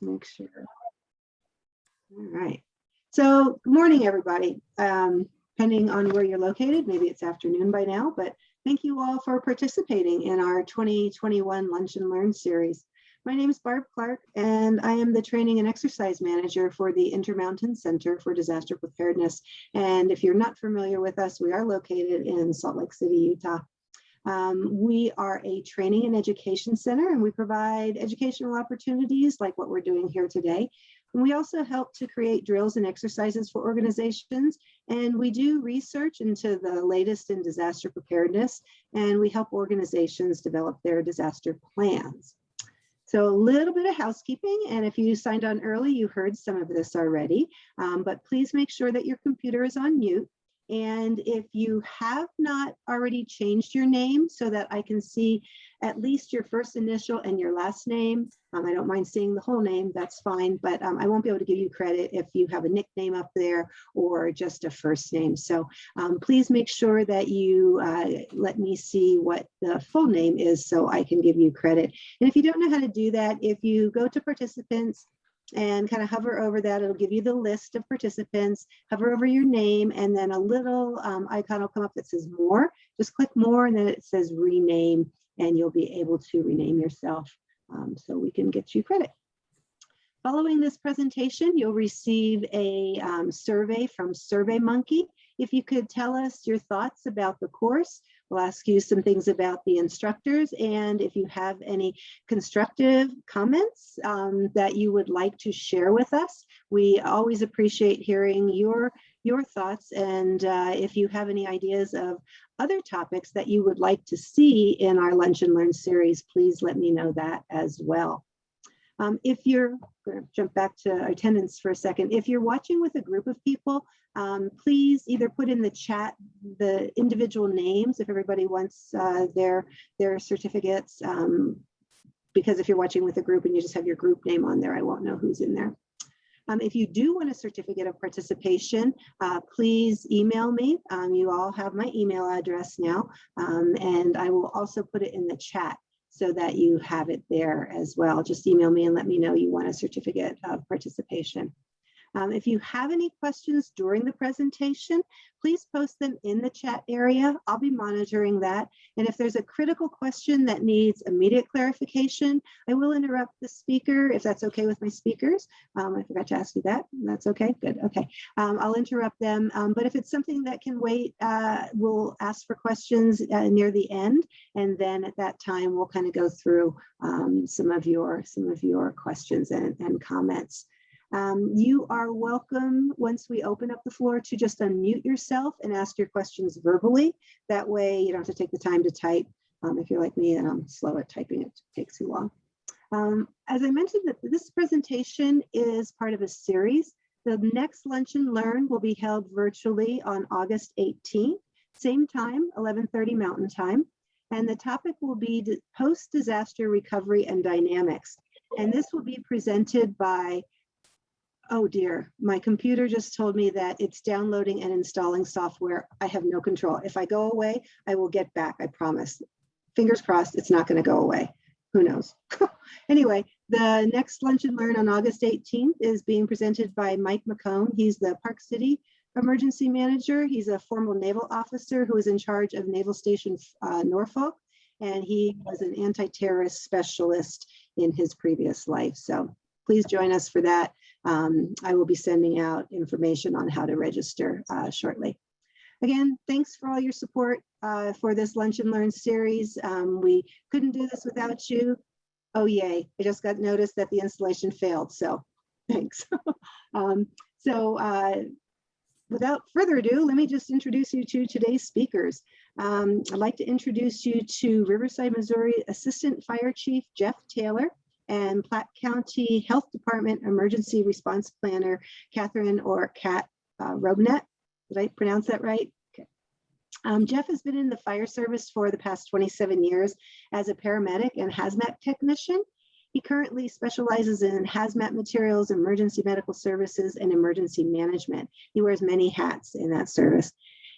make sure. All right. So good morning, everybody. Depending on where you're located, maybe it's afternoon by now, but thank you all for participating in our 2021 Lunch and Learn series. My name is Barb Clark, and I am the Training and Exercise Manager for the Intermountain Center for Disaster Preparedness. And if you're not familiar with us, we are located in Salt Lake City, Utah. We are a training and education center, and we provide educational opportunities like what we're doing here today. And we also help to create drills and exercises for organizations, and we do research into the latest in disaster preparedness, and we help organizations develop their disaster plans. So a little bit of housekeeping, and if you signed on early, you heard some of this already, but please make sure that your computer is on mute. And if you have not already changed your name so that I can see at least your first initial and your last name, I don't mind seeing the whole name, that's fine, but I won't be able to give you credit if you have a nickname up there or just a first name. So please make sure that you let me see what the full name is so I can give you credit. And if you don't know how to do that, if you go to participants and kind of hover over that, it'll give you the list of participants, hover over your name, and then a little icon will come up that says more. Just click more, and then it says rename, and you'll be able to rename yourself so we can get you credit. Following this presentation, you'll receive a survey from SurveyMonkey. If you could tell us your thoughts about the course, we'll ask you some things about the instructors, and if you have any constructive comments that you would like to share with us, we always appreciate hearing your thoughts. And if you have any ideas of other topics that you would like to see in our Lunch and Learn series, please let me know that as well. If you're going to jump back to attendance for a second, if you're watching with a group of people, please either put in the chat the individual names if everybody wants their certificates, because if you're watching with a group and you just have your group name on there, I won't know who's in there. If you do want a certificate of participation, please email me. You all have my email address now, and I will also put it in the chat so that you have it there as well. Just email me and let me know you want a certificate of participation. If you have any questions during the presentation, please post them in the chat area. I'll be monitoring that. And if there's a critical question that needs immediate clarification, I will interrupt the speaker if that's okay with my speakers. I forgot to ask you that. That's okay, good, okay. I'll interrupt them, but if it's something that can wait, we'll ask for questions near the end. And then at that time, we'll kind of go through some of your questions and comments. You are welcome, once we open up the floor, to just unmute yourself and ask your questions verbally. That way you don't have to take the time to type. If you're like me and I'm slow at typing, it takes too long. As I mentioned, this presentation is part of a series. The next Lunch and Learn will be held virtually on August 18th, same time, 11:30 Mountain Time. And the topic will be post-disaster recovery and dynamics. And this will be presented by, oh dear, my computer just told me that it's downloading and installing software. I have no control. If I go away, I will get back, I promise. Fingers crossed, it's not going to go away. Who knows? Anyway, the next Lunch and Learn on August 18th is being presented by Mike McComb. He's the Park City Emergency Manager. He's a former naval officer who was in charge of Naval Station Norfolk, and he was an anti-terrorist specialist in his previous life. So please join us for that. I will be sending out information on how to register shortly. Again, thanks for all your support for this Lunch and Learn series. We couldn't do this without you. Oh, yay. I just got notice that the installation failed, so thanks. Without further ado, let me just introduce you to today's speakers. I'd like to introduce you to Riverside, Missouri Assistant Fire Chief Jeff Taylor, and Platte County Health Department Emergency Response Planner, Kathrine or Kat Robnett. Did I pronounce that right? Okay. Jeff has been in the fire service for the past 27 years as a paramedic and hazmat technician. He currently specializes in hazmat materials, emergency medical services, and emergency management. He wears many hats in that service.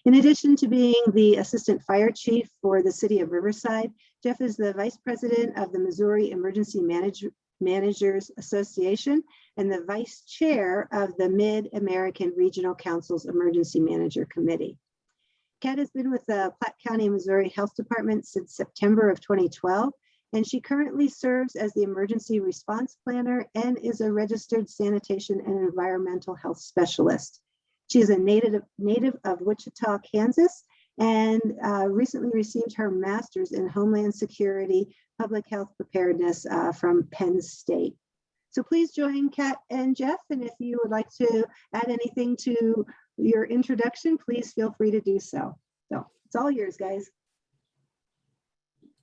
In addition to being the Assistant Fire Chief for the City of Riverside, Jeff is the Vice President of the Missouri Emergency Managers Association and the vice chair of the Mid-American Regional Council's Emergency Manager Committee. Kat has been with the Platte County Missouri Health Department since September of 2012, and she currently serves as the emergency response planner and is a registered sanitation and environmental health specialist. She is a native of Wichita, Kansas, and recently received her master's in Homeland Security, Public Health Preparedness from Penn State. So please join Kat and Jeff, and if you would like to add anything to your introduction, please feel free to do so. So it's all yours, guys.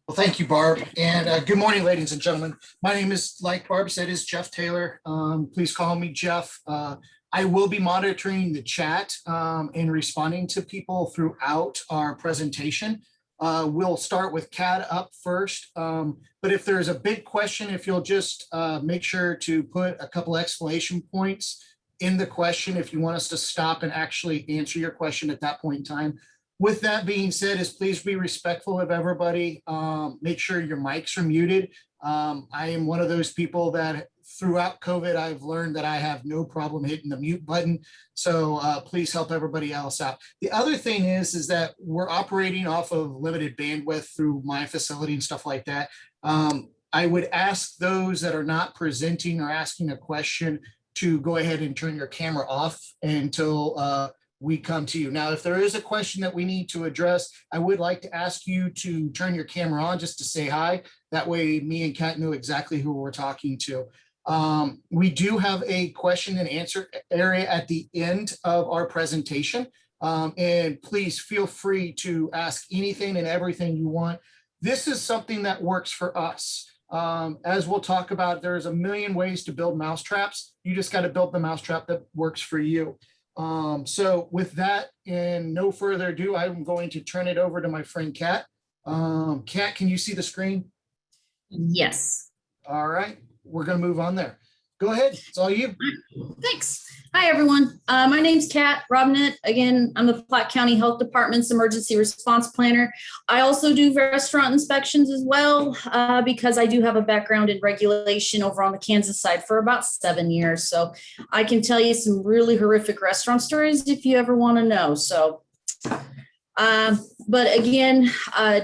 Well, thank you, Barb. And good morning, ladies and gentlemen. My name is, like Barb said, is Jeff Taylor. Please call me Jeff. I will be monitoring the chat and responding to people throughout our presentation. We'll start with Kat up first. But if there's a big question, if you'll just make sure to put a couple exclamation points in the question if you want us to stop and actually answer your question at that point in time. With that being said, please be respectful of everybody. Make sure your mics are muted. I am one of those people that throughout COVID, I've learned that I have no problem hitting the mute button. So please help everybody else out. The other thing is that we're operating off of limited bandwidth through my facility and stuff like that. I would ask those that are not presenting or asking a question to go ahead and turn your camera off until we come to you. Now, if there is a question that we need to address, I would like to ask you to turn your camera on just to say hi. That way me and Kat know exactly who we're talking to. We do have a question and answer area at the end of our presentation. And please feel free to ask anything and everything you want. This is something that works for us. As we'll talk about, there's a million ways to build mousetraps. You just got to build the mousetrap that works for you. So with that and no further ado, I'm going to turn it over to my friend Kat. Kat, can you see the screen? Yes. All right, we're going to move on there. Go ahead, it's all you. Thanks. Hi, everyone. My name's Kat Robnett. Again, I'm the Platte County Health Department's emergency response planner. I also do restaurant inspections as well because I do have a background in regulation over on the Kansas side for about 7 years. So I can tell you some really horrific restaurant stories if you ever want to know. So, but again,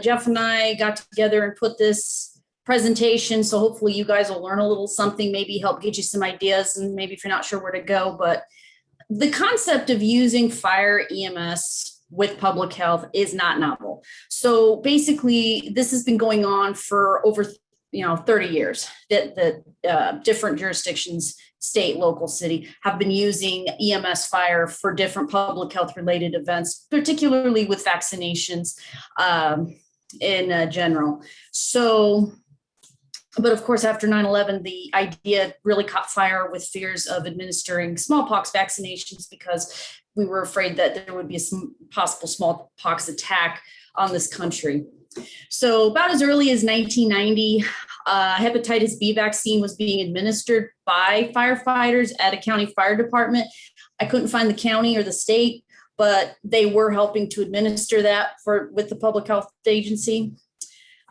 Jeff and I got together and put this presentation. So hopefully you guys will learn a little something, maybe help get you some ideas, and maybe if you're not sure where to go. But the concept of using fire EMS with public health is not novel. So basically this has been going on for over 30 years that different jurisdictions, state, local, city, have been using EMS fire for different public health related events, particularly with vaccinations in general. So but of course, after 9/11, the idea really caught fire with fears of administering smallpox vaccinations because we were afraid that there would be a possible smallpox attack on this country. So about as early as 1990, hepatitis B vaccine was being administered by firefighters at a county fire department. I couldn't find the county or the state, but they were helping to administer that with the public health agency.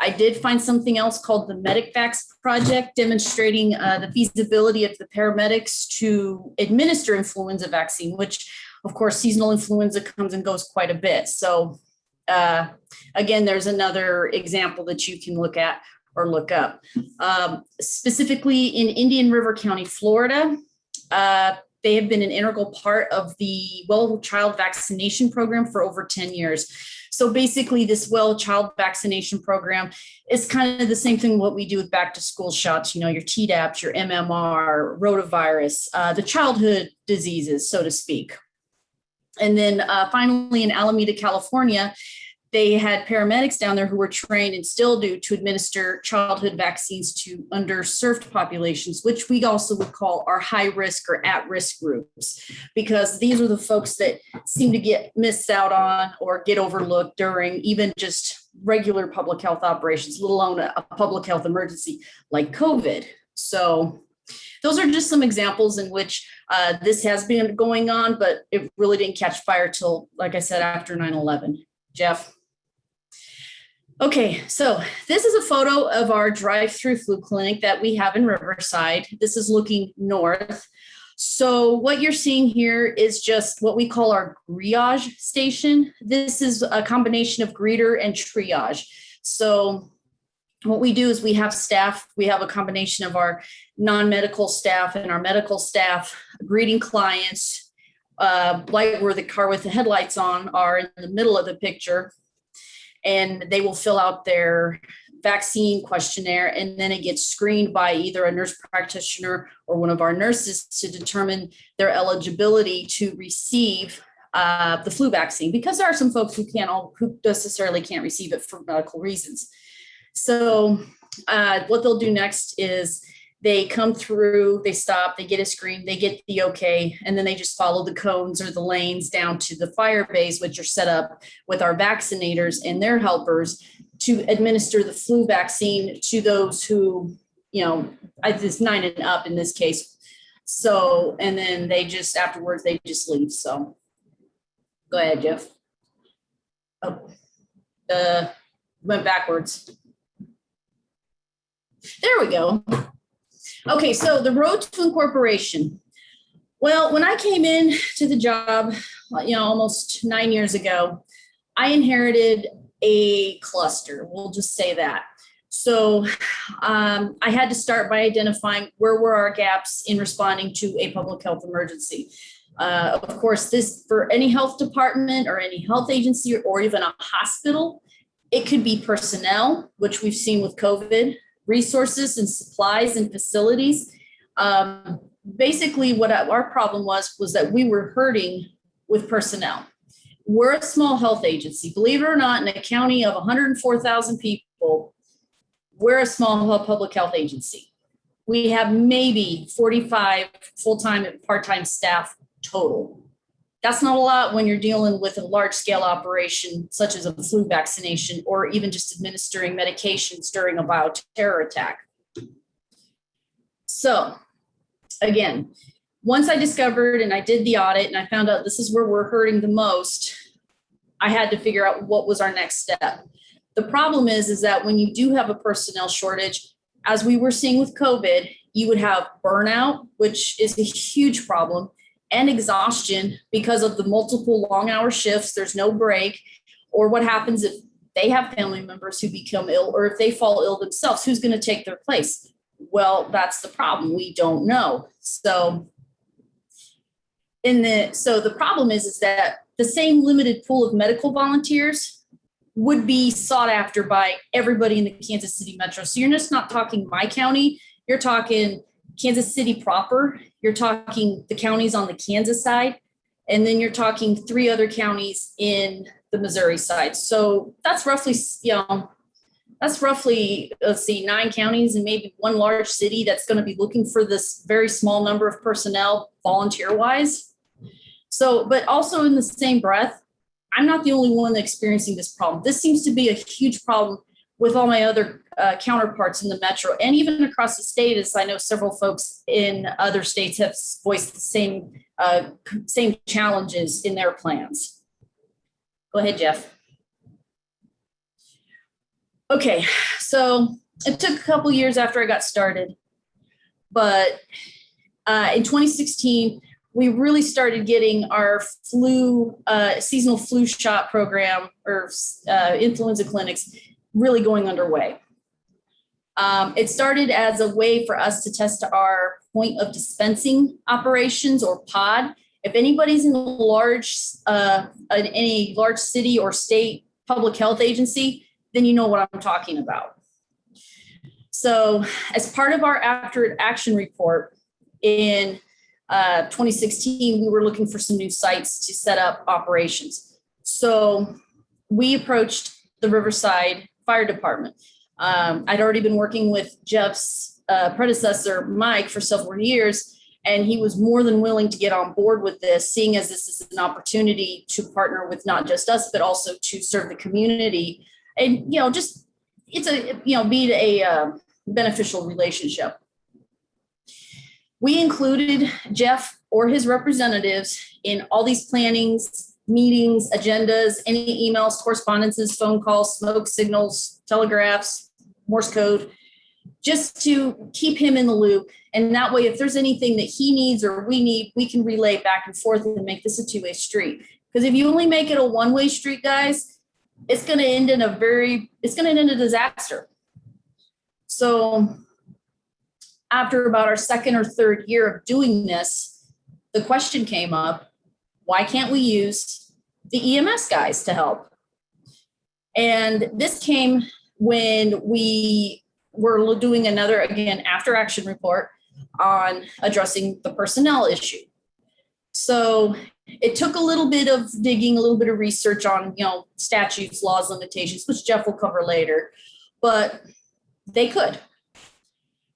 I did find something else called the MedicVax project, demonstrating the feasibility of the paramedics to administer influenza vaccine, which of course, seasonal influenza comes and goes quite a bit. So again, there's another example that you can look at or look up. Specifically in Indian River County, Florida, they have been an integral part of the well child vaccination program for over 10 years. So basically this well child vaccination program is kind of the same thing what we do with back to school shots, your Tdap, your MMR, rotavirus, the childhood diseases, so to speak. And then finally in Alameda, California, they had paramedics down there who were trained and still do to administer childhood vaccines to underserved populations, which we also would call our high risk or at risk groups, because these are the folks that seem to get missed out on or get overlooked during even just regular public health operations, let alone a public health emergency like COVID. So those are just some examples in which this has been going on, but it really didn't catch fire till, like I said, after 9/11. Jeff? Okay, so this is a photo of our drive-through flu clinic that we have in Riverside. This is looking north. So what you're seeing here is just what we call our triage station. This is a combination of greeter and triage. So what we do is we have staff, we have a combination of our non-medical staff and our medical staff greeting clients, like where the car with the headlights on are in the middle of the picture. And they will fill out their vaccine questionnaire, and then it gets screened by either a nurse practitioner or one of our nurses to determine their eligibility to receive the flu vaccine, because there are some folks who necessarily can't receive it for medical reasons. So what they'll do next is they come through, they stop, they get a screen, they get the okay, and then they just follow the cones or the lanes down to the fire bays, which are set up with our vaccinators and their helpers to administer the flu vaccine to those who, it's 9 and up in this case. So, and then afterwards, they just leave. So go ahead, Jeff. Oh, went backwards. There we go. Okay, so the road to incorporation. Well, when I came in to the job, almost 9 years ago, I inherited a cluster. We'll just say that. So I had to start by identifying where were our gaps in responding to a public health emergency. Of course, this for any health department or any health agency or even a hospital, it could be personnel, which we've seen with COVID, resources and supplies and facilities. Basically, what our problem was that we were hurting with personnel. We're a small health agency. Believe it or not, in a county of 104,000 people, we're a small public health agency. We have maybe 45 full-time and part-time staff total. That's not a lot when you're dealing with a large-scale operation such as a flu vaccination or even just administering medications during a bioterror attack. So again, once I discovered and I did the audit and I found out this is where we're hurting the most, I had to figure out what was our next step. The problem is that when you do have a personnel shortage, as we were seeing with COVID, you would have burnout, which is a huge problem, and exhaustion because of the multiple long hour shifts. There's no break. Or what happens if they have family members who become ill, or if they fall ill themselves, who's going to take their place? Well, that's the problem. We don't know. So the problem is that the same limited pool of medical volunteers would be sought after by everybody in the Kansas City metro. So you're just not talking my county, you're talking Kansas City proper, you're talking the counties on the Kansas side, and then you're talking 3 other counties in the Missouri side. So that's roughly, let's see, 9 counties and maybe 1 large city that's going to be looking for this very small number of personnel volunteer wise. So, but also in the same breath, I'm not the only one experiencing this problem. This seems to be a huge problem with all my other counterparts in the metro and even across the state, as I know several folks in other states have voiced the same challenges in their plans. Go ahead, Jeff. Okay, so it took a couple years after I got started, but in 2016, we really started getting our seasonal flu shot program or influenza clinics really going underway. It started as a way for us to test our point of dispensing operations or pod. If anybody's in any large city or state public health agency, then you know what I'm talking about. So as part of our after action report in 2016, we were looking for some new sites to set up operations. So we approached the Riverside Fire Department. I'd already been working with Jeff's predecessor, Mike, for several years, and he was more than willing to get on board with this, seeing as this is an opportunity to partner with not just us, but also to serve the community. And, be a beneficial relationship. We included Jeff or his representatives in all these plannings, meetings, agendas, any emails, correspondences, phone calls, smoke signals, telegraphs, Morse code, just to keep him in the loop. And that way, if there's anything that he needs or we need, we can relay back and forth and make this a two-way street. Because if you only make it a one-way street, guys, it's going to end in a disaster. So after about our second or third year of doing this, the question came up, why can't we use the EMS guys to help? And this came when we were doing another, again, after action report on addressing the personnel issue. So it took a little bit of digging, a little bit of research on, statutes, laws, limitations, which Jeff will cover later, but they could.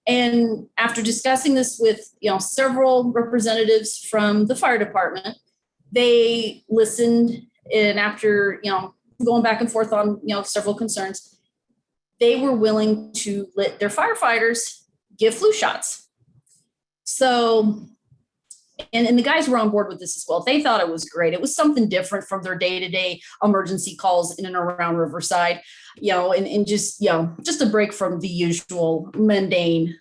And after discussing this with, several representatives from the fire department, they listened, and after, going back and forth on, several concerns, they were willing to let their firefighters give flu shots. So, and the guys were on board with this as well. They thought it was great. It was something different from their day-to-day emergency calls in and around Riverside, and just a break from the usual mundane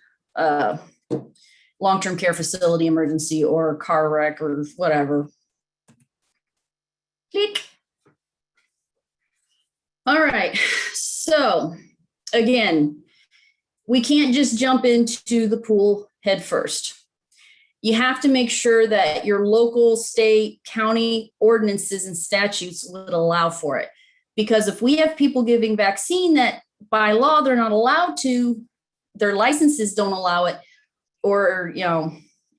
long-term care facility emergency or car wreck or whatever. Click. All right. So again, we can't just jump into the pool head first. You have to make sure that your local, state, county ordinances and statutes would allow for it. Because if we have people giving vaccine that by law they're not allowed to, their licenses don't allow it, or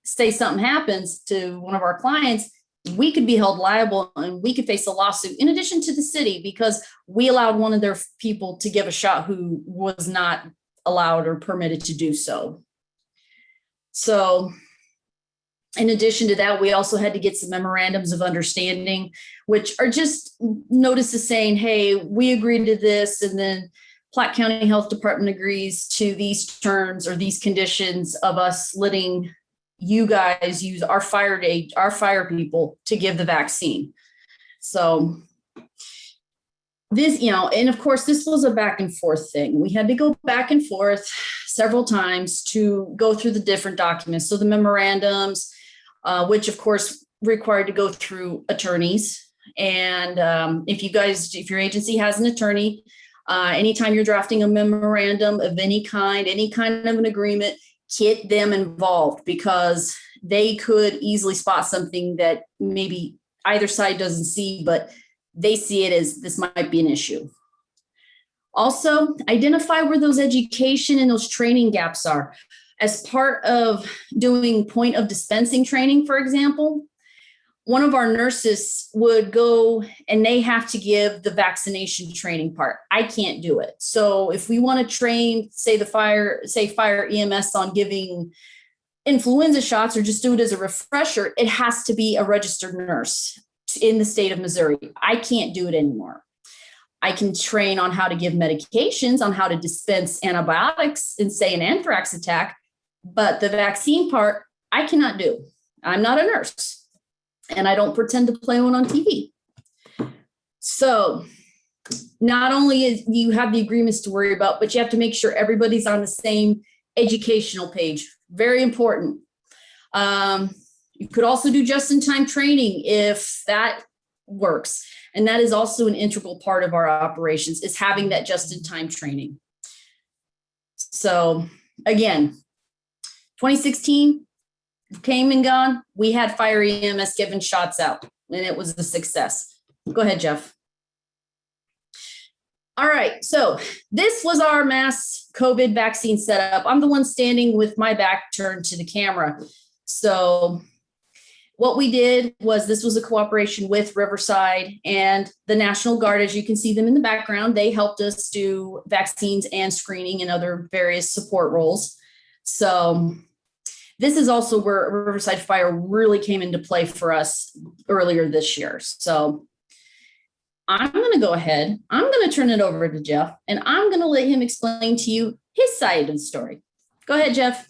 say something happens to one of our clients, we could be held liable and we could face a lawsuit in addition to the city because we allowed one of their people to give a shot who was not allowed or permitted to do so. So in addition to that, we also had to get some memorandums of understanding, which are just notices saying, hey, we agreed to this, and then Platte County Health Department agrees to these terms or these conditions of us letting you guys use our fire people to give the vaccine. So this, and of course, this was a back and forth thing. We had to go back and forth several times to go through the different documents. So the memorandums, which of course required to go through attorneys. And if your agency has an attorney, anytime you're drafting a memorandum of any kind of an agreement, get them involved because they could easily spot something that maybe either side doesn't see, but they see it as this might be an issue. Also, identify where those education and those training gaps are. As part of doing point of dispensing training, for example, one of our nurses would go and they have to give the vaccination training part. I can't do it. So if we want to train, fire EMS on giving influenza shots or just do it as a refresher, it has to be a registered nurse in the state of Missouri. I can't do it anymore. I can train on how to give medications, on how to dispense antibiotics in, say, an anthrax attack, but the vaccine part, I cannot do. I'm not a nurse. And I don't pretend to play one on TV. So not only is you have the agreements to worry about, but you have to make sure everybody's on the same educational page. Very important. You could also do just-in-time training if that works. And that is also an integral part of our operations, is having that just-in-time training. So again, 2016, came and gone. We had fire EMS giving shots out, and it was a success. Go ahead, Jeff. All right, so this was our mass COVID vaccine setup. I'm the one standing with my back turned to the camera. So what we did was, this was a cooperation with Riverside and the National Guard. As you can see them in the background, they helped us do vaccines and screening and other various support roles. So this is also where Riverside Fire really came into play for us earlier this year. So I'm going to go ahead. I'm going to turn it over to Jeff, and I'm going to let him explain to you his side of the story. Go ahead, Jeff.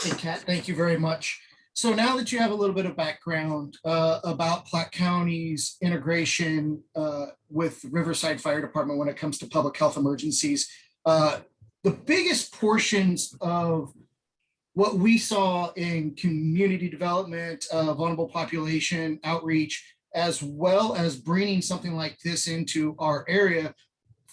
Hey, Kat, thank you very much. So now that you have a little bit of background about Platte County's integration with Riverside Fire Department when it comes to public health emergencies, the biggest portions of what we saw in community development, vulnerable population outreach, as well as bringing something like this into our area,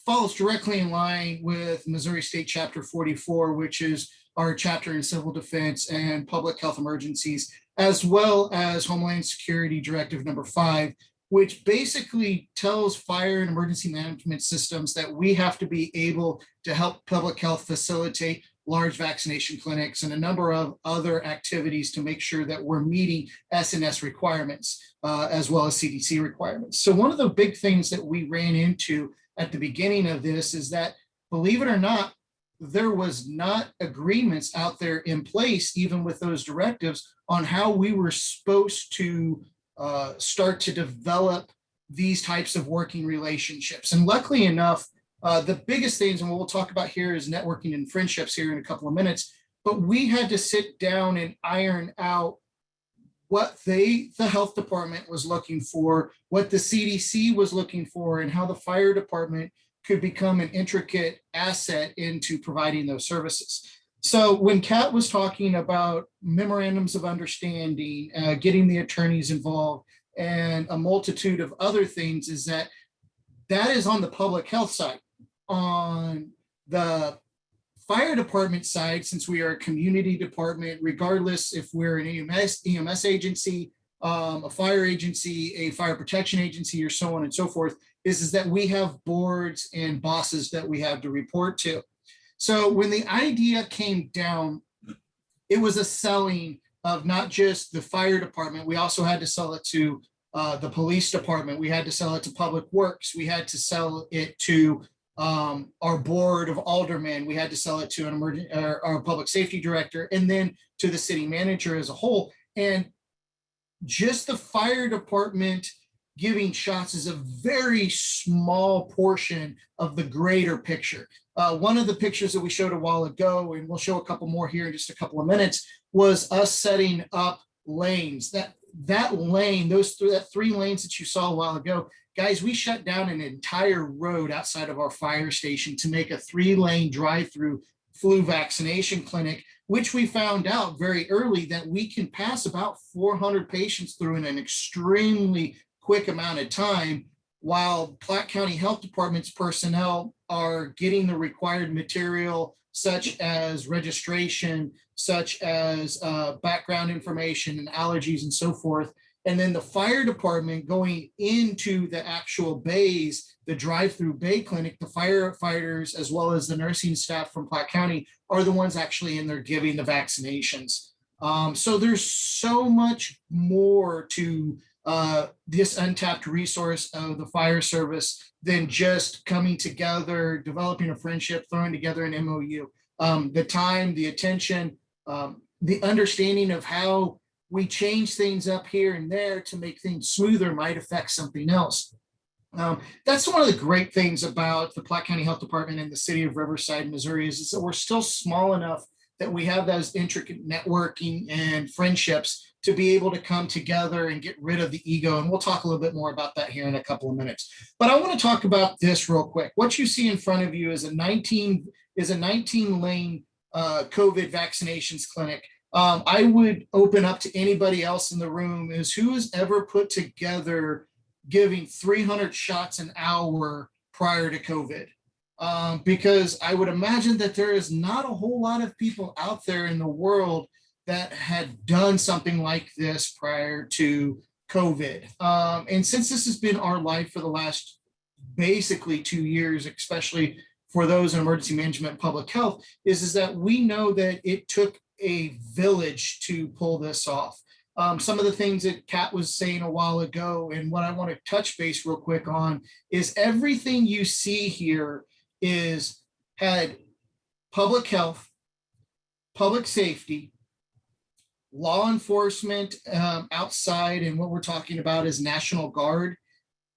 follows directly in line with Missouri State Chapter 44, which is our chapter in civil defense and public health emergencies, as well as Homeland Security Directive number 5, which basically tells fire and emergency management systems that we have to be able to help public health facilitate large vaccination clinics and a number of other activities to make sure that we're meeting SNS requirements, as well as CDC requirements. So one of the big things that we ran into at the beginning of this is that, believe it or not, there was not agreements out there in place, even with those directives, on how we were supposed to start to develop these types of working relationships. And luckily enough, the biggest things, and what we'll talk about here, is networking and friendships here in a couple of minutes, but we had to sit down and iron out what the health department was looking for, what the CDC was looking for, and how the fire department could become an intricate asset into providing those services. So when Kat was talking about memorandums of understanding, getting the attorneys involved, and a multitude of other things, is that is on the public health side. On the fire department side, since we are a community department, regardless if we're an EMS agency, a fire agency, a fire protection agency, or so on and so forth, is that we have boards and bosses that we have to report to. So when the idea came down, it was a selling of not just the fire department. We also had to sell it to the police department. We had to sell it to public works. We had to sell it to our board of aldermen. We had to sell it to our public safety director, and then to the city manager as a whole. And just the fire department giving shots is a very small portion of the greater picture. One of the pictures that we showed a while ago, and we'll show a couple more here in just a couple of minutes, was us setting up lanes. That lane, that 3 lanes that you saw a while ago, guys, we shut down an entire road outside of our fire station to make a 3-lane drive-through flu vaccination clinic, which we found out very early that we can pass about 400 patients through in an extremely quick amount of time, while Platte County Health Department's personnel are getting the required material, such as registration, such as background information and allergies and so forth. And then the fire department going into the actual bays, the drive-through bay clinic, the firefighters, as well as the nursing staff from Platte County, are the ones actually in there giving the vaccinations. So there's so much more to this untapped resource of the fire service than just coming together, developing a friendship, throwing together an MOU. The time, the attention, the understanding of how we change things up here and there to make things smoother might affect something else. That's one of the great things about the Platte County Health Department and the city of Riverside, Missouri, is that we're still small enough that we have those intricate networking and friendships to be able to come together and get rid of the ego. And we'll talk a little bit more about that here in a couple of minutes. But I want to talk about this real quick. What you see in front of you is a 19-lane COVID vaccinations clinic. I would open up to anybody else in the room is who has ever put together giving 300 shots an hour prior to COVID. Because I would imagine that there is not a whole lot of people out there in the world that had done something like this prior to COVID. And since this has been our life for the last basically 2 years, especially for those in emergency management and public health, is that we know that it took a village to pull this off. Some of the things that Kat was saying a while ago, and what I want to touch base real quick on, is everything you see here had public health, public safety, law enforcement outside, and what we're talking about is National Guard,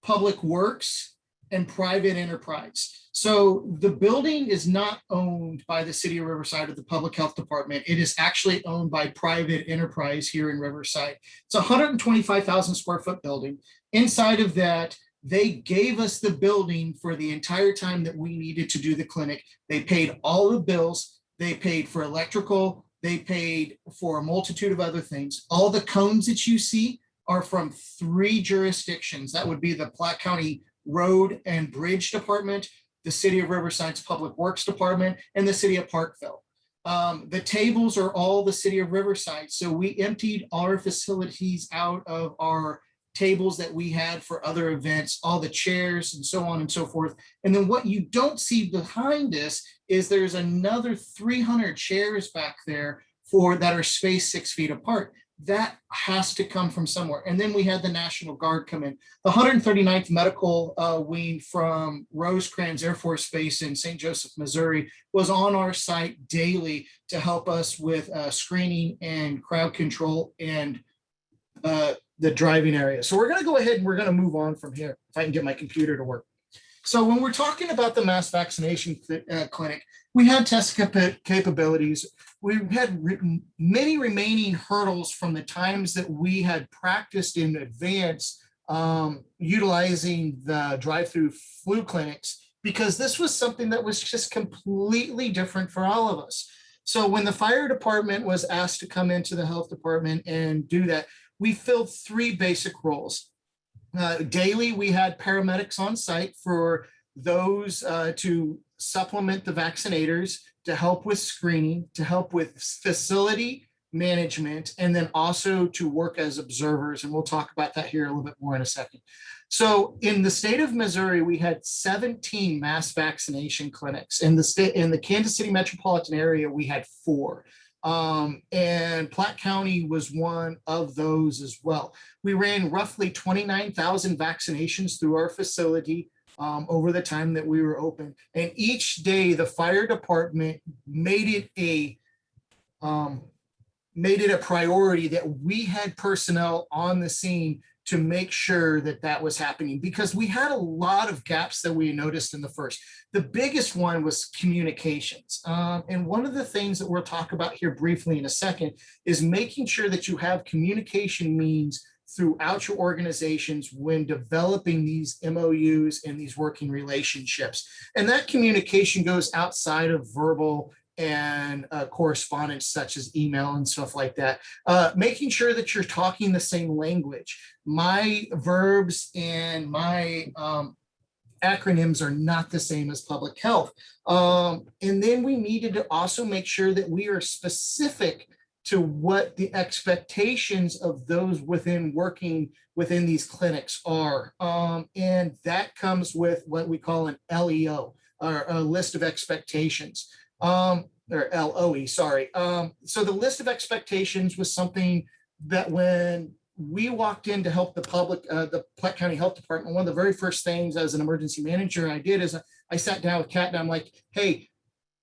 public works, and private enterprise. So the building is not owned by the city of Riverside or the Public Health Department. It is actually owned by private enterprise here in Riverside. It's a 125,000 square foot building. Inside of that, they gave us the building for the entire time that we needed to do the clinic. They paid all the bills. They paid for electrical. They paid for a multitude of other things. All the cones that you see are from 3 jurisdictions. That would be the Platte County Road and Bridge Department, the City of Riverside's Public Works Department, and the City of Parkville. The tables are all the City of Riverside. So we emptied our facilities out of our tables that we had for other events, all the chairs and so on and so forth. And then what you don't see behind us is there's another 300 chairs back there that are spaced 6 feet apart. That has to come from somewhere. And then we had the National Guard come in. The 139th Medical Wing from Rosecrans Air Force Base in St. Joseph, Missouri, was on our site daily to help us with screening and crowd control and the driving area. So we're going to go ahead and we're going to move on from here, if I can get my computer to work. So when we're talking about the mass vaccination clinic, we had test capabilities. We had many remaining hurdles from the times that we had practiced in advance utilizing the drive-through flu clinics, because this was something that was just completely different for all of us. So when the fire department was asked to come into the health department and do that, we filled 3 basic roles. Daily, we had paramedics on site for those to supplement the vaccinators, to help with screening, to help with facility management, and then also to work as observers. And we'll talk about that here a little bit more in a second. So in the state of Missouri, we had 17 mass vaccination clinics. In the Kansas City metropolitan area, we had 4. And Platte County was one of those as well. We ran roughly 29,000 vaccinations through our facility over the time that we were open. And each day the fire department made it a priority that we had personnel on the scene to make sure that that was happening, because we had a lot of gaps that we noticed in the first. The biggest one was communications. And one of the things that we'll talk about here briefly in a second is making sure that you have communication means throughout your organizations when developing these MOUs and these working relationships. And that communication goes outside of verbal and correspondence such as email and stuff like that. Making sure that you're talking the same language. My verbs and my acronyms are not the same as public health. And then we needed to also make sure that we are specific to what the expectations of those working within these clinics are. And that comes with what we call an LEO, or a list of expectations. Or LOE, sorry. So the list of expectations was something that when we walked in to help the Platte County Health Department, one of the very first things as an emergency manager I did is I sat down with Kat and I'm like, hey,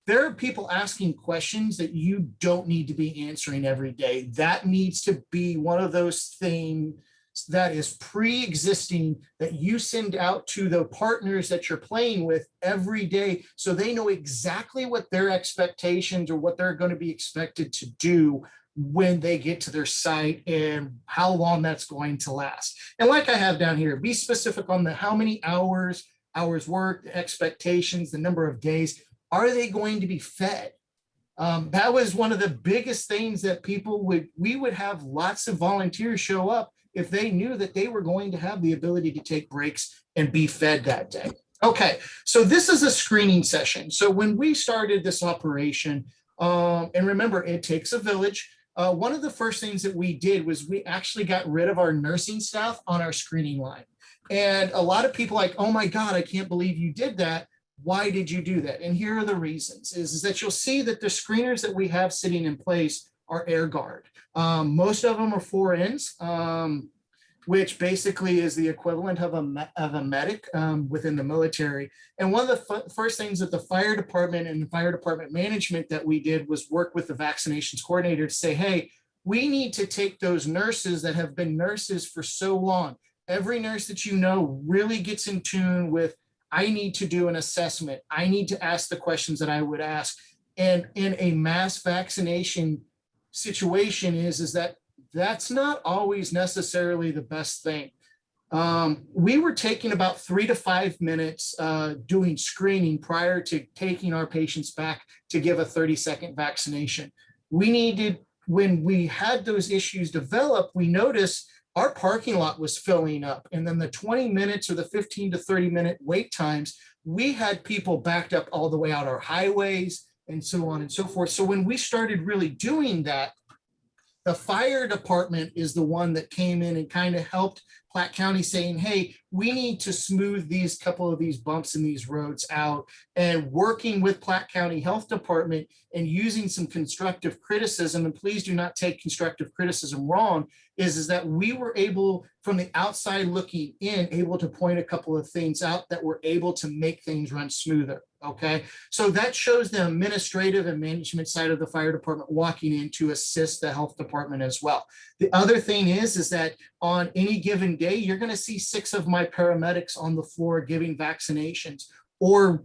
there are people asking questions that you don't need to be answering every day. That needs to be one of those things that is pre-existing that you send out to the partners that you're playing with every day, so they know exactly what their expectations or what they're going to be expected to do when they get to their site and how long that's going to last. And like I have down here, be specific on the how many hours worked, the expectations, the number of days. Are they going to be fed? That was one of the biggest things that we would have lots of volunteers show up if they knew that they were going to have the ability to take breaks and be fed that day. Okay, so this is a screening session. So when we started this operation, and remember, it takes a village. One of the first things that we did was we actually got rid of our nursing staff on our screening line. And a lot of people like, oh my God, I can't believe you did that. Why did you do that? And here are the reasons, is that you'll see that the screeners that we have sitting in place are air guard. Most of them are 4Ns, which basically is the equivalent of a medic within the military. And one of the first things that the fire department and the fire department management that we did was work with the vaccinations coordinator to say, hey, we need to take those nurses that have been nurses for so long. Every nurse that you know really gets in tune with I need to do an assessment. I need to ask the questions that I would ask. And in a mass vaccination situation is that that's not always necessarily the best thing. We were taking about 3 to 5 minutes doing screening prior to taking our patients back to give a 30-second vaccination. We needed, when we had those issues develop, we noticed our parking lot was filling up. And then the 20 minutes or the 15 to 30 minute wait times, we had people backed up all the way out our highways and so on and so forth. So when we started really doing that, the fire department is the one that came in and kind of helped Platte County, saying, hey, we need to smooth these couple of these bumps in these roads out, and working with Platte County Health Department and using some constructive criticism. And please do not take constructive criticism wrong, is that we were able, from the outside looking in, able to point a couple of things out that were able to make things run smoother. Okay, so that shows the administrative and management side of the fire department walking in to assist the health department as well. The other thing is that on any given day, you're going to see 6 of my paramedics on the floor giving vaccinations, or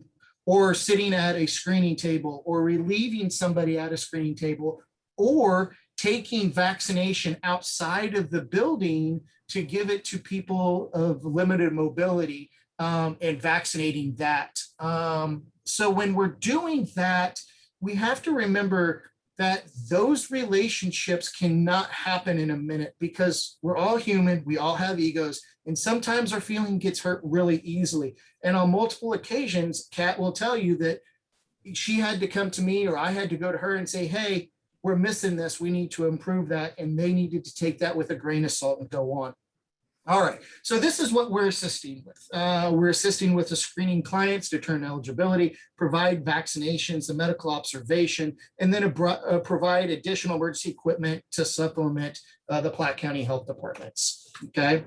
sitting at a screening table, or relieving somebody at a screening table, or taking vaccination outside of the building to give it to people of limited mobility, and vaccinating that. So when we're doing that, we have to remember that those relationships cannot happen in a minute, because we're all human, we all have egos, and sometimes our feeling gets hurt really easily. And on multiple occasions, Kat will tell you that she had to come to me, or I had to go to her and say, hey, we're missing this, we need to improve that. And they needed to take that with a grain of salt and go on. All right, so this is what we're assisting with. We're assisting with the screening clients, determine eligibility, provide vaccinations, the medical observation, and then provide additional emergency equipment to supplement the Platte County Health Departments. Okay,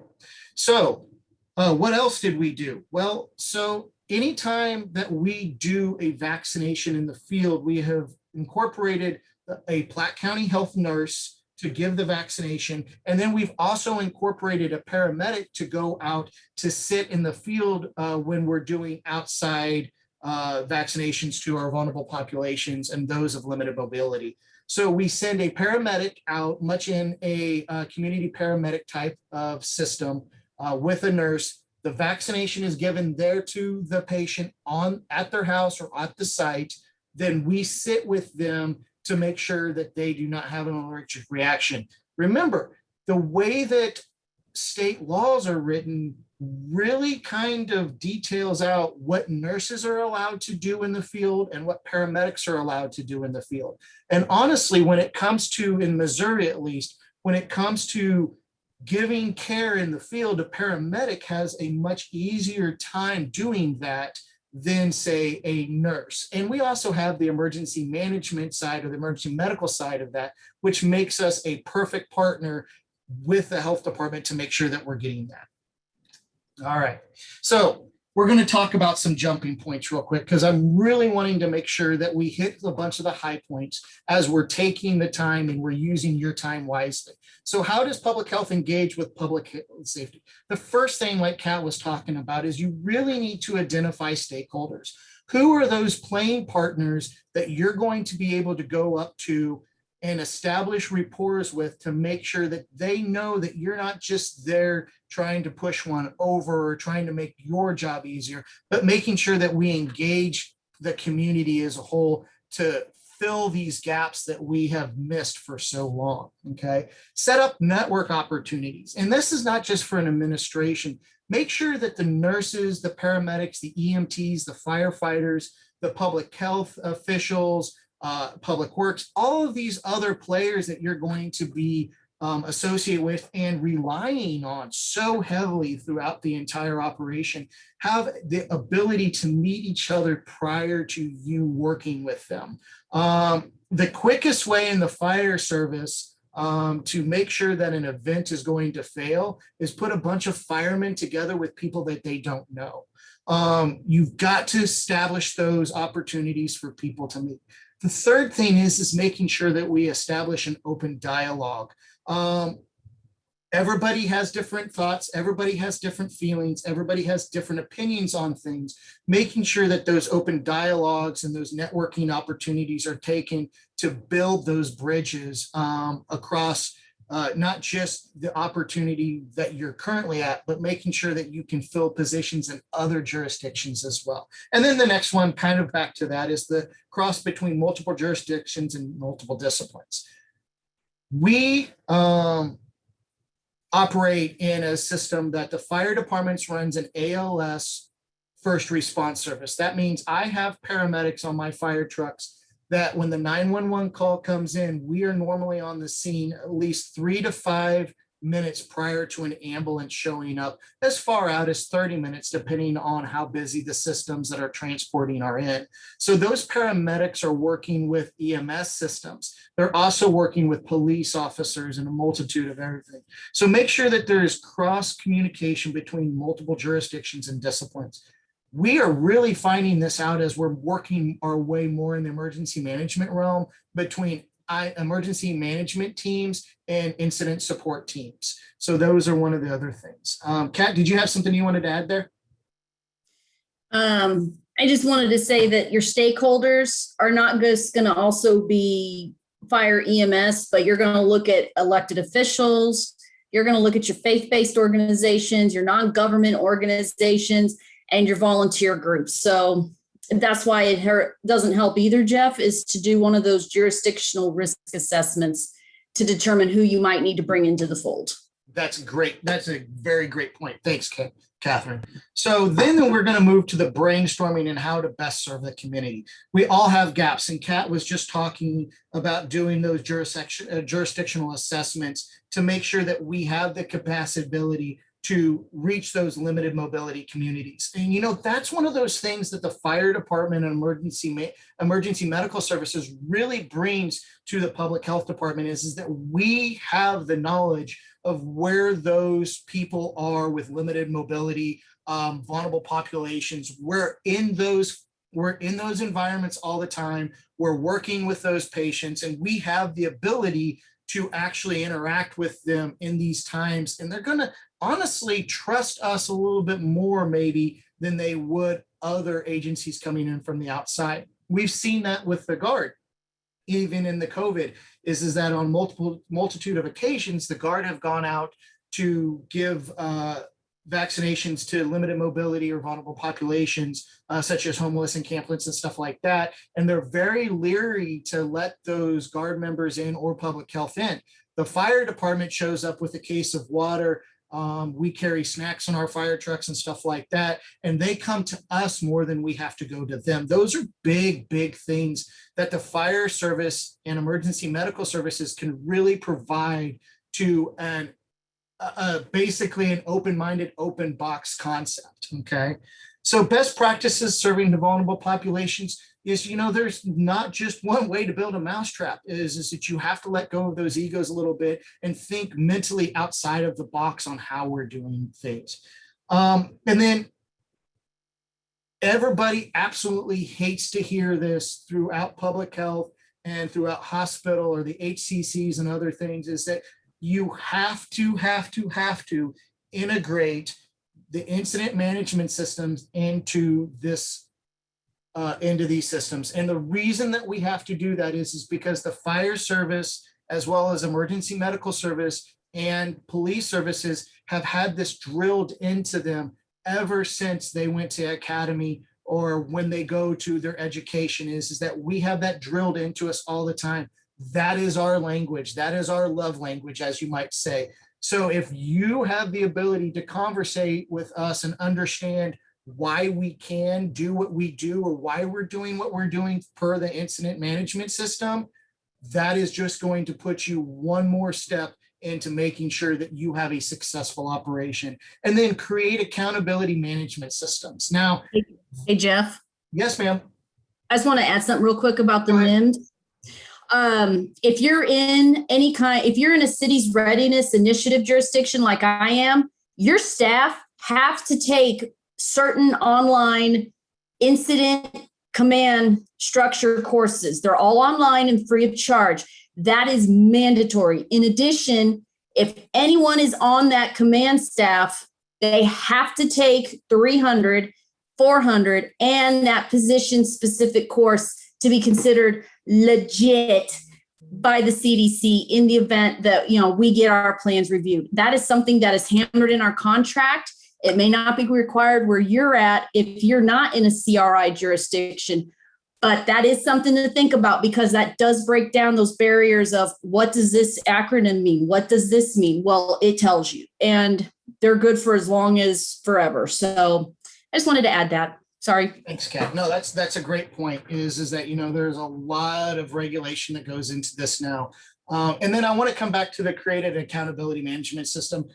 so what else did we do? Well, so anytime that we do a vaccination in the field, we have incorporated a Platte County health nurse to give the vaccination. And then we've also incorporated a paramedic to go out to sit in the field when we're doing outside vaccinations to our vulnerable populations and those of limited mobility. So we send a paramedic out, much in a community paramedic type of system, with a nurse. The vaccination is given there to the patient at their house or at the site. Then we sit with them to make sure that they do not have an allergic reaction. Remember, the way that state laws are written really kind of details out what nurses are allowed to do in the field and what paramedics are allowed to do in the field. And honestly, when it comes to, in Missouri at least, when it comes to giving care in the field, a paramedic has a much easier time doing that than, say, a nurse. And we also have the emergency management side, or the emergency medical side of that, which makes us a perfect partner with the health department to make sure that we're getting that. All right, so we're going to talk about some jumping points real quick, because I'm really wanting to make sure that we hit a bunch of the high points as we're taking the time and we're using your time wisely. So how does public health engage with public safety? The first thing, like Kat was talking about, is you really need to identify stakeholders. Who are those playing partners that you're going to be able to go up to and establish rapport with, to make sure that they know that you're not just there trying to push one over or trying to make your job easier, but making sure that we engage the community as a whole to fill these gaps that we have missed for so long. Okay, set up network opportunities. And this is not just for an administration. Make sure that the nurses, the paramedics, the EMTs, the firefighters, the public health officials, public works, all of these other players that you're going to be associated with and relying on so heavily throughout the entire operation, have the ability to meet each other prior to you working with them. The quickest way in the fire service to make sure that an event is going to fail is put a bunch of firemen together with people that they don't know. You've got to establish those opportunities for people to meet. The third thing is making sure that we establish an open dialogue. Everybody has different thoughts. Everybody has different feelings. Everybody has different opinions on things. Making sure that those open dialogues and those networking opportunities are taken to build those bridges across not just the opportunity that you're currently at, but making sure that you can fill positions in other jurisdictions as well. And then the next one, kind of back to that, is the cross between multiple jurisdictions and multiple disciplines. We operate in a system that the fire departments runs an ALS first response service. That means I have paramedics on my fire trucks that when the 911 call comes in, we are normally on the scene at least 3 to 5 minutes prior to an ambulance showing up, as far out as 30 minutes, depending on how busy the systems that are transporting are in. So those paramedics are working with EMS systems. They're also working with police officers and a multitude of everything. So make sure that there is cross communication between multiple jurisdictions and disciplines. We are really finding this out as we're working our way more in the emergency management realm between emergency management teams and incident support teams. So those are one of the other things. Kat, did you have something you wanted to add there? I just wanted to say that your stakeholders are not just going to also be fire EMS, but you're going to look at elected officials. You're going to look at your faith-based organizations, your non-government organizations, and your volunteer groups. So that's why it doesn't help either, Jeff, is to do one of those jurisdictional risk assessments to determine who you might need to bring into the fold. That's great. That's a very great point. Thanks, Kathrine. So then we're going to move to the brainstorming and how to best serve the community. We all have gaps, and Kat was just talking about doing those jurisdictional assessments to make sure that we have the capacity to reach those limited mobility communities. And that's one of those things that the fire department and emergency medical services really brings to the public health department is that we have the knowledge of where those people are with limited mobility, vulnerable populations. We're in those environments all the time. We're working with those patients, and we have the ability to actually interact with them in these times. And they're going to honestly trust us a little bit more maybe than they would other agencies coming in from the outside. We've seen that with the Guard, even in the COVID, is that on multitude of occasions, the Guard have gone out to give vaccinations to limited mobility or vulnerable populations, such as homeless encampments and stuff like that. And they're very leery to let those Guard members in or public health in. The fire department shows up with a case of water. We carry snacks in our fire trucks and stuff like that. And they come to us more than we have to go to them. Those are big, big things that the fire service and emergency medical services can really provide to basically an open-minded, open box concept, okay? So best practices serving the vulnerable populations is, there's not just one way to build a mousetrap, is that you have to let go of those egos a little bit and think mentally outside of the box on how we're doing things. And then everybody absolutely hates to hear this throughout public health and throughout hospital or the HCCs and other things, is that you have to integrate the incident management systems into these systems. And the reason that we have to do that is because the fire service, as well as emergency medical service and police services, have had this drilled into them ever since they went to academy or when they go to their education, is that we have that drilled into us all the time. That is our language. That is our love language, as you might say. So if you have the ability to conversate with us and understand why we can do what we do or why we're doing what we're doing per the incident management system, that is just going to put you one more step into making sure that you have a successful operation. And then create accountability management systems. Now, Hey, Jeff. Yes, ma'am. I just want to add something real quick about the NIMD. If you're in if you're in a city's readiness initiative jurisdiction like I am, your staff have to take certain online incident command structure courses. They're all online and free of charge. That is mandatory. In addition, If anyone is on that command staff, they have to take 300, 400, and that position specific course to be considered legit by the CDC in the event that, we get our plans reviewed. That is something that is hammered in our contract. It may not be required where you're at if you're not in a CRI jurisdiction, but that is something to think about because that does break down those barriers of what does this acronym mean? What does this mean? Well, it tells you, and they're good for as long as forever. So I just wanted to add that. Sorry. Thanks, Kat. No, that's a great point is that, there's a lot of regulation that goes into this now. And then I want to come back to the creative accountability management system.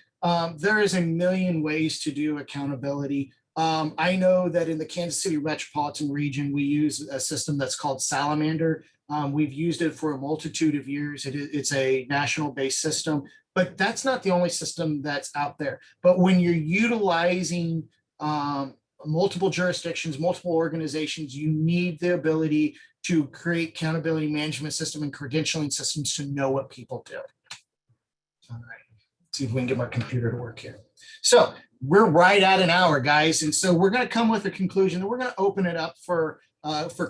There is a million ways to do accountability. I know that in the Kansas City metropolitan region, we use a system that's called Salamander. We've used it for a multitude of years. It's a national based system, but that's not the only system that's out there. But when you're utilizing multiple jurisdictions, multiple organizations, you need the ability to create accountability management system and credentialing systems to know what people do. All right, let's see if we can get my computer to work here. So we're right at an hour, guys. And so we're going to come with a conclusion and we're going to open it up for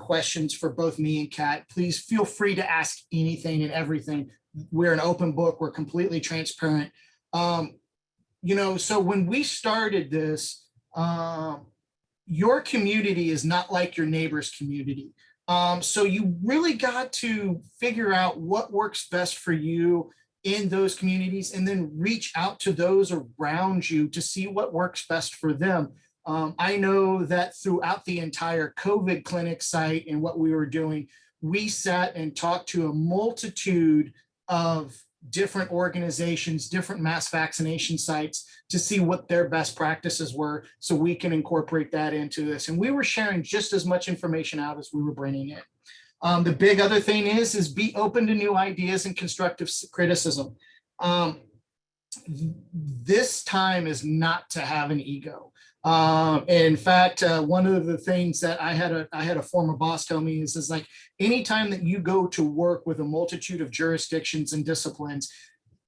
questions for both me and Kat. Please feel free to ask anything and everything. We're an open book. We're completely transparent. So when we started this, your community is not like your neighbor's community. So you really got to figure out what works best for you in those communities and then reach out to those around you to see what works best for them. I know that throughout the entire COVID clinic site and what we were doing, we sat and talked to a multitude of different organizations, different mass vaccination sites to see what their best practices were so we can incorporate that into this. And we were sharing just as much information out as we were bringing in. The big other thing is be open to new ideas and constructive criticism. This time is not to have an ego. In fact, one of the things that I had a former boss tell me is like, anytime that you go to work with a multitude of jurisdictions and disciplines,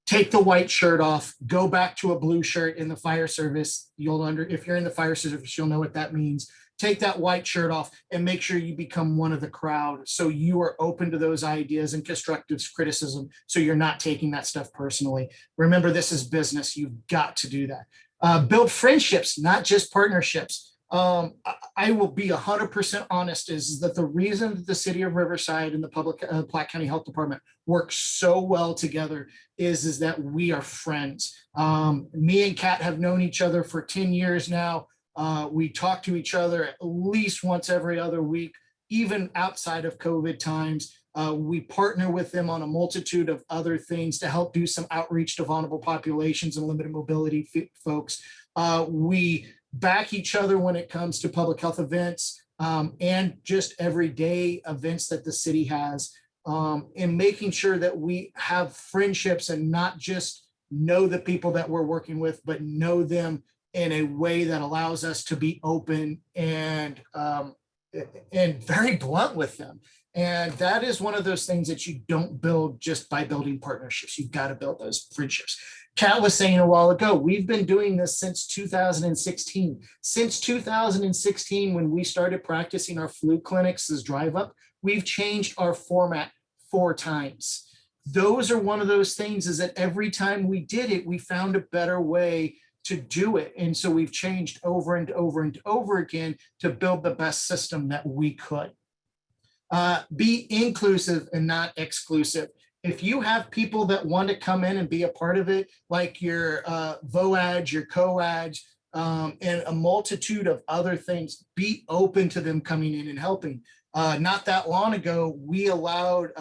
take the white shirt off, go back to a blue shirt in the fire service. If you're in the fire service, you'll know what that means. Take that white shirt off and make sure you become one of the crowd. So you are open to those ideas and constructive criticism. So you're not taking that stuff personally. Remember, this is business. You've got to do that. Build friendships, not just partnerships. I will be 100% honest is that the reason that the city of Riverside and the Platte County Health Department work so well together is that we are friends. Me and Kat have known each other for 10 years now. We talk to each other at least once every other week, even outside of COVID times. We partner with them on a multitude of other things to help do some outreach to vulnerable populations and limited mobility folks. We back each other when it comes to public health events and just everyday events that the city has, and making sure that we have friendships and not just know the people that we're working with, but know them in a way that allows us to be open and very blunt with them. And that is one of those things that you don't build just by building partnerships. You've got to build those friendships. Kat was saying a while ago, we've been doing this since 2016. Since 2016, when we started practicing our flu clinics as drive up, we've changed our format 4 times. Those are one of those things is that every time we did it, we found a better way to do it. And so we've changed over and over and over again to build the best system that we could. Be inclusive and not exclusive. If you have people that want to come in and be a part of it, like your VOADs, your COADs, and a multitude of other things, be open to them coming in and helping. Not that long ago, we allowed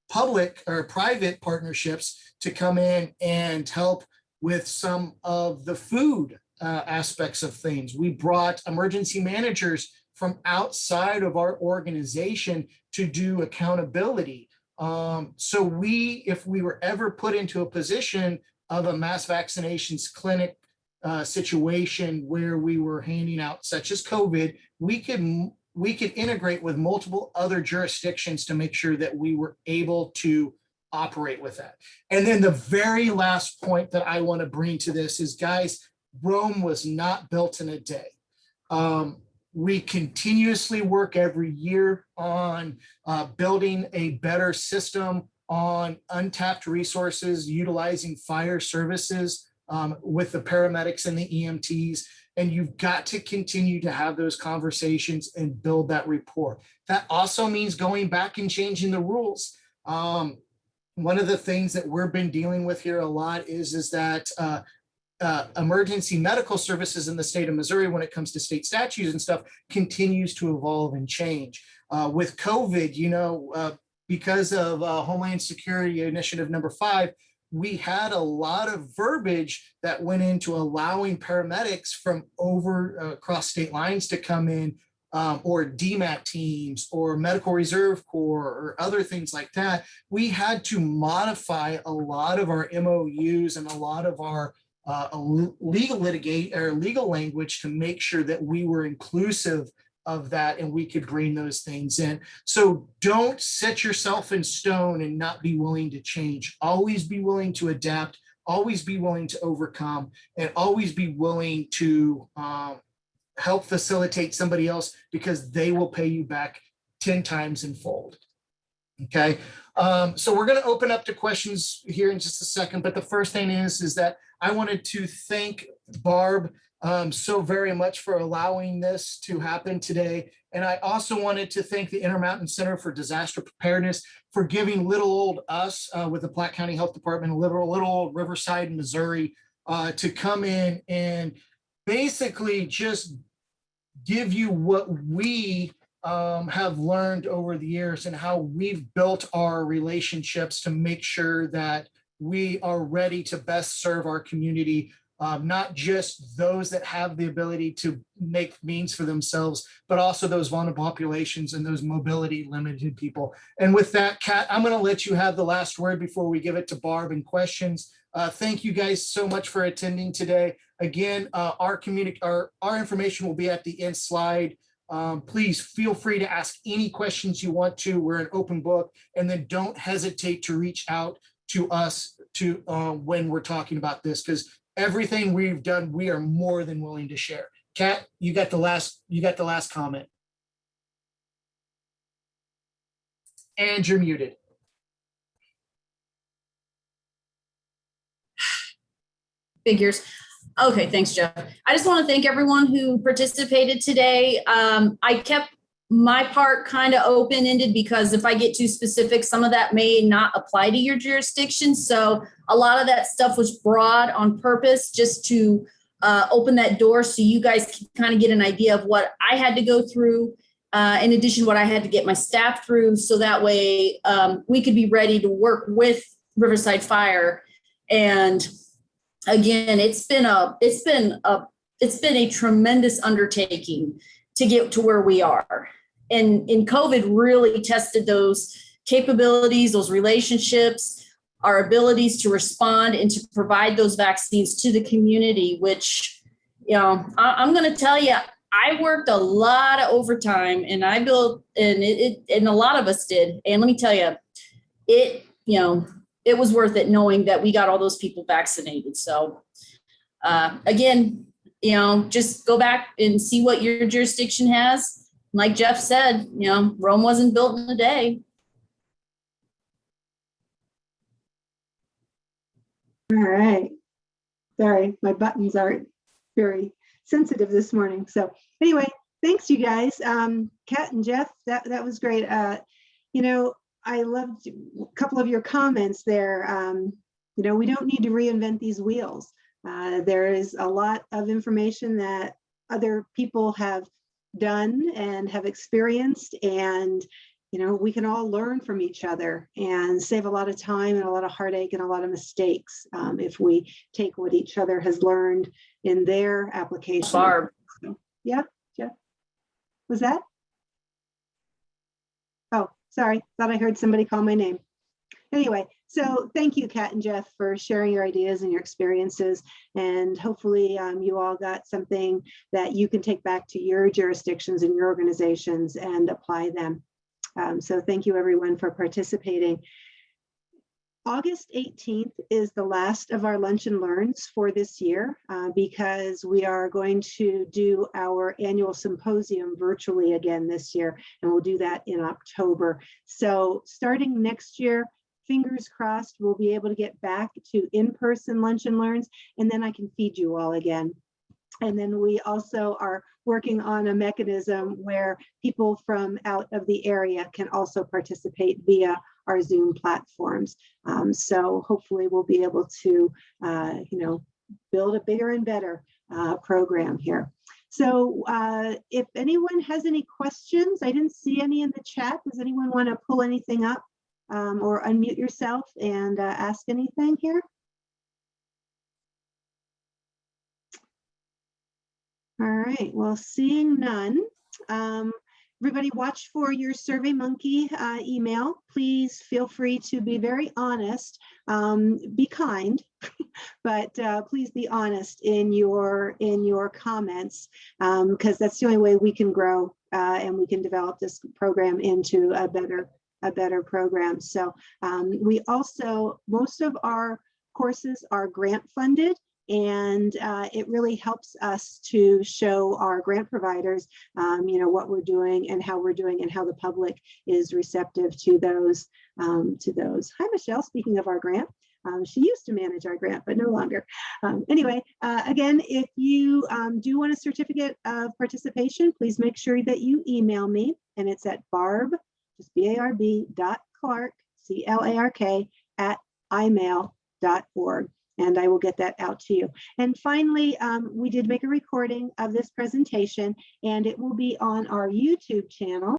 public or private partnerships to come in and help with some of the food aspects of things. We brought emergency managers from outside of our organization to do accountability. So if we were ever put into a position of a mass vaccinations clinic situation where we were handing out, such as COVID, we could integrate with multiple other jurisdictions to make sure that we were able to operate with that. And then the very last point that I want to bring to this is, guys, Rome was not built in a day. We continuously work every year on building a better system, on untapped resources, utilizing fire services with the paramedics and the EMTs. And you've got to continue to have those conversations and build that rapport. That also means going back and changing the rules. One of the things that we've been dealing with here a lot is that emergency medical services in the state of Missouri, when it comes to state statutes and stuff, continues to evolve and change. With COVID, because of Homeland Security Initiative number 5, we had a lot of verbiage that went into allowing paramedics from across state lines to come in, or DMAT teams or Medical Reserve Corps or other things like that. We had to modify a lot of our MOUs and a lot of our legal language to make sure that we were inclusive of that and we could bring those things in. So don't set yourself in stone and not be willing to change. Always be willing to adapt, always be willing to overcome, and always be willing to help facilitate somebody else, because they will pay you back 10 times in fold. Okay, so we're going to open up to questions here in just a second, but the first thing is that I wanted to thank Barb so very much for allowing this to happen today. And I also wanted to thank the Intermountain Center for Disaster Preparedness for giving little old us with the Platte County Health Department, little old Riverside, Missouri, to come in and basically just give you what we have learned over the years and how we've built our relationships to make sure that we are ready to best serve our community, not just those that have the ability to make means for themselves, but also those vulnerable populations and those mobility limited people. And with that, Kat, I'm going to let you have the last word before we give it to Barb and questions. Thank you guys so much for attending today. Again, our information will be at the end slide. Please feel free to ask any questions you want to. We're an open book, and then don't hesitate to reach out to us when we're talking about this, because everything we've done, we are more than willing to share. Kat, you got the last comment. And you're muted. Figures. Okay, thanks, Jeff. I just want to thank everyone who participated today. I kept my part kind of open-ended because if I get too specific, some of that may not apply to your jurisdiction. So a lot of that stuff was broad on purpose just to open that door so you guys can kind of get an idea of what I had to go through, in addition to what I had to get my staff through. So that way we could be ready to work with Riverside Fire. And again, it's been a tremendous undertaking to get to where we are. And COVID really tested those capabilities, those relationships, our abilities to respond and to provide those vaccines to the community, which, I'm going to tell you, I worked a lot of overtime and I built, and a lot of us did. And let me tell you, it was worth it knowing that we got all those people vaccinated. So again, just go back and see what your jurisdiction has. Like Jeff said, Rome wasn't built in a day. All right. Sorry, my buttons aren't very sensitive this morning. So anyway, thanks you guys. Kat and Jeff, that was great. I loved a couple of your comments there. We don't need to reinvent these wheels. There is a lot of information that other people have done and have experienced, and we can all learn from each other and save a lot of time and a lot of heartache and a lot of mistakes if we take what each other has learned in their application. Barb. So, yeah, Jeff. Was that? Oh, sorry. Thought I heard somebody call my name. Anyway, so thank you, Kat and Jeff, for sharing your ideas and your experiences. And hopefully you all got something that you can take back to your jurisdictions and your organizations and apply them. So thank you, everyone, for participating. August 18th is the last of our lunch and learns for this year because we are going to do our annual symposium virtually again this year, and we'll do that in October. So starting next year, fingers crossed, we'll be able to get back to in-person lunch and learns, and then I can feed you all again. And then we also are working on a mechanism where people from out of the area can also participate via our Zoom platforms. So hopefully we'll be able to, build a bigger and better program here. So if anyone has any questions, I didn't see any in the chat. Does anyone want to pull anything up or unmute yourself and ask anything here? All right, well, seeing none, everybody watch for your SurveyMonkey email. Please feel free to be very honest, be kind, but please be honest in your comments, because that's the only way we can grow and we can develop this program into a better program. So we also, most of our courses are grant funded. And it really helps us to show our grant providers, what we're doing and how we're doing and how the public is receptive to those. Hi, Michelle, speaking of our grant. She used to manage our grant, but no longer. Anyway, again, if you do want a certificate of participation, please make sure that you email me, and it's at barb, just barb.clark, CLARK, @imail.org. And I will get that out to you. And finally, we did make a recording of this presentation, and it will be on our YouTube channel.